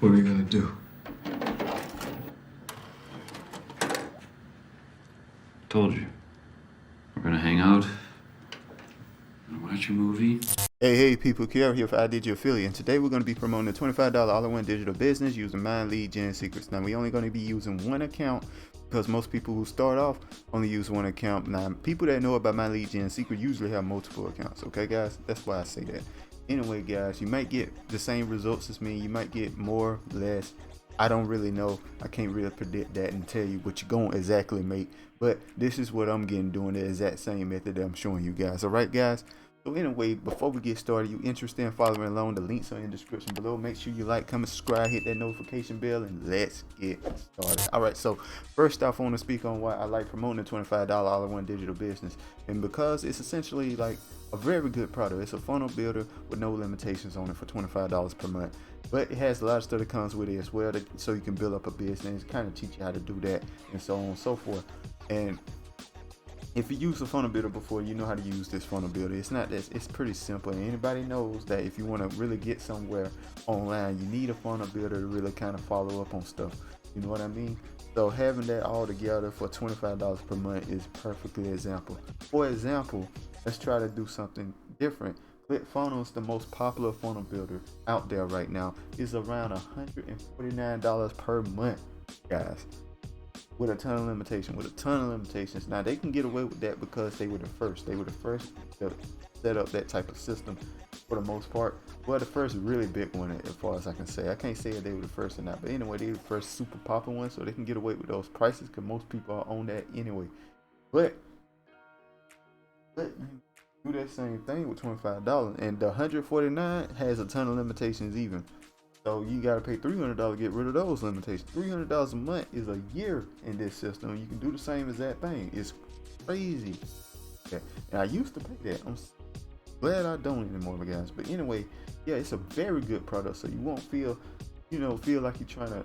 What are we gonna do? Told you. We're gonna hang out, gonna watch a movie. Hey people, Kiara here for iDigi Affiliate, and today we're going to be promoting a $25 all-in-one digital business using Mind Lead Gen Secrets. Now, we're only going to be using one account because most people who start off only use one account. Now, people that know about Mind Lead Gen Secret usually have multiple accounts, okay guys? That's why I say that. Anyway guys, you might get the same results as me, you might get more, less. I don't really know. I can't really predict that and tell you what you're going to exactly make, but this is what I'm getting doing the exact same method that I'm showing you guys. Alright guys? So anyway, before we get started, you interested in following along, the links are in the description below. Make sure you like, comment, subscribe, hit that notification bell, and let's get started. All right, so first off, I want to speak on why I like promoting a $25 all-in-one digital business. And because it's essentially like a very good product. It's a funnel builder with no limitations on it for $25 per month. But it has a lot of stuff that comes with it as well, so you can build up a business, kind of teach you how to do that, and so on and so forth. And if you use a funnel builder before, you know how to use this funnel builder. It's not that, it's pretty simple, and anybody knows that if you want to really get somewhere online, you need a funnel builder to really kind of follow up on stuff. You know what I mean? So having that all together for $25 per month is perfectly example. For example, let's try to do something different. ClickFunnels, the most popular funnel builder out there right now, is around $149 per month, guys. With a ton of limitations. Now they can get away with that because they were the first to set up that type of system for the most part. Well, the first really big one, as far as I can say. I can't say if they were the first or not, but anyway, they were the first super popular one, so they can get away with those prices because most people are on that anyway. But do that same thing with $25, and the $149 has a ton of limitations even. So you gotta pay $300 to get rid of those limitations. $300 a month is a year in this system. You can do the same as that thing. It's crazy. Okay. And I used to pay that. I'm glad I don't anymore, guys. But anyway, yeah, it's a very good product. So you won't feel like you're trying to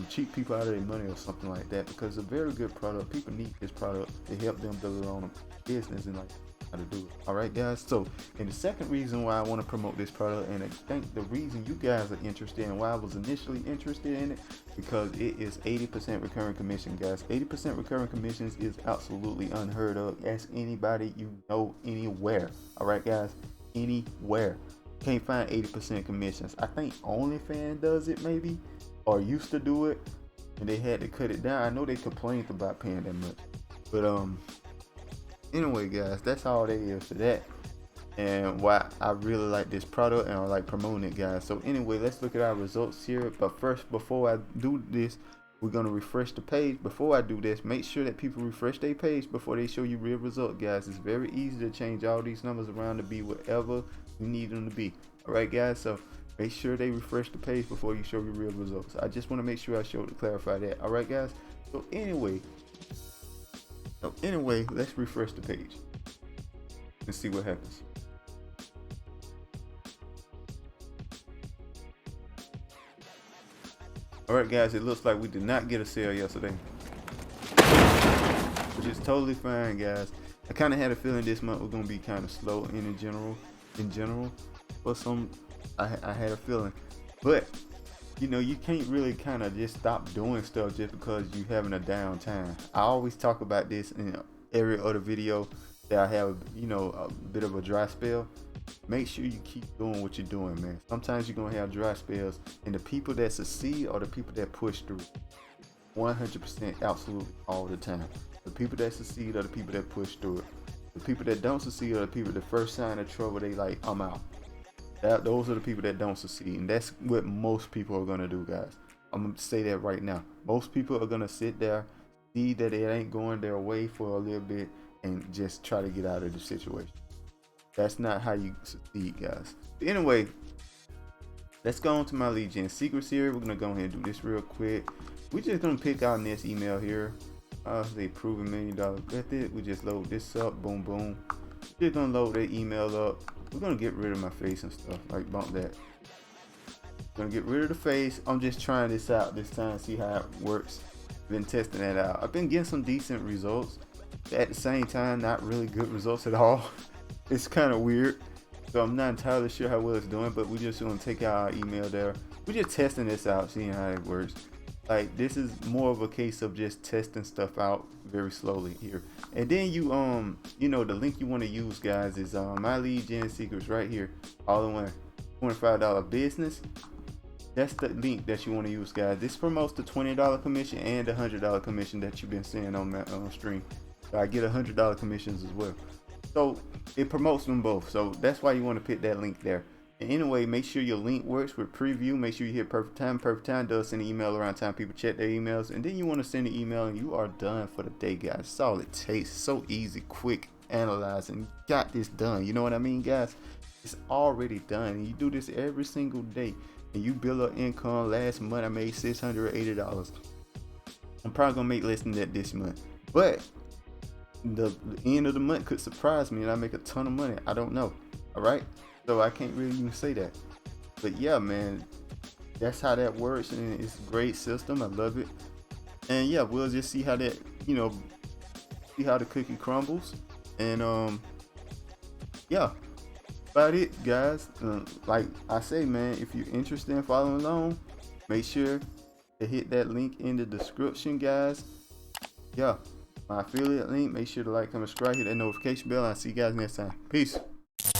cheat people out of their money or something like that, because it's a very good product. People need this product to help them build their own business and like how to do it. All right guys, so and the second reason why I want to promote this product, and I think the reason you guys are interested and why I was initially interested in it, because it is 80% recurring commission, guys. 80% recurring commissions is absolutely unheard of. Ask anybody you know anywhere. All right guys, anywhere. Can't find 80% commissions. I think OnlyFans does it maybe, or used to do it, and they had to cut it down. I know they complained about paying that much, but anyway guys, that's all there is to that, and why I really like this product and I like promoting it, guys. So anyway, let's look at our results here. But first, before I do this, we're going to refresh the page. Before I do this, make sure that people refresh their page before they show you real results, guys. It's very easy to change all these numbers around to be whatever you need them to be. All right guys, so make sure they refresh the page before you show you real results. I just want to make sure I clarify that. All right guys, so anyway, let's refresh the page and see what happens. Alright guys, it looks like we did not get a sale yesterday, which is totally fine, guys. I kind of had a feeling this month was going to be kind of slow in general, but I had a feeling. But you know, you can't really kind of just stop doing stuff just because you're having a downtime. I always talk about this in every other video that I have, you know, a bit of a dry spell. Make sure you keep doing what you're doing, man. Sometimes you're gonna have dry spells, and the people that succeed are the people that push through 100%, absolutely, all the time. The people that succeed are the people that push through it. The people that don't succeed are the people that first sign of trouble, they like, I'm out. Those are the people that don't succeed, and that's what most people are gonna do, guys. I'm gonna say that right now. Most people are gonna sit there, see that it ain't going their way for a little bit, and just try to get out of the situation. That's not how you succeed, guys. But anyway, let's go on to my lead gen secrets here. We're gonna go ahead and do this real quick. We're just gonna pick our next email here. They prove $1 million method. We just load this up, boom boom. We're just gonna load that email up. We're gonna get rid of my face and stuff, like bump that. Gonna get rid of the face. I'm just trying this out this time, see how it works. Been testing that out. I've been getting some decent results. At the same time, not really good results at all. It's kind of weird. So I'm not entirely sure how well it's doing, but we're just gonna take out our email there. we're just testing this out, seeing how it works. Like, this is more of a case of just testing stuff out very slowly here. And then you know, the link you want to use, guys, is My Lead Gen Secrets right here, all in one, $25 business. That's the link that you want to use, guys. This promotes the $20 commission and the $100 commission that you've been seeing on my stream. So I get $100 commissions as well. So it promotes them both. So that's why you want to pick that link there. And anyway, make sure your link works with preview. Make sure you hit perfect time. Perfect time does send an email around time people check their emails. And then you want to send an email and you are done for the day, guys. That's all it takes. So easy, quick, analyzing. Got this done. You know what I mean, guys? It's already done. And you do this every single day. And you build up income. Last month I made $680. I'm probably gonna make less than that this month, but the end of the month could surprise me and I make a ton of money. I don't know. All right, so I can't really even say that, but yeah, man, that's how that works, and it's a great system. I love it. And yeah, we'll just see how that, you know, see how the cookie crumbles. And yeah, about it, guys. Like I say, man, if you're interested in following along, make sure to hit that link in the description, guys. Yeah, my affiliate link. Make sure to like, comment, subscribe, hit that notification bell. I'll see you guys next time. Peace.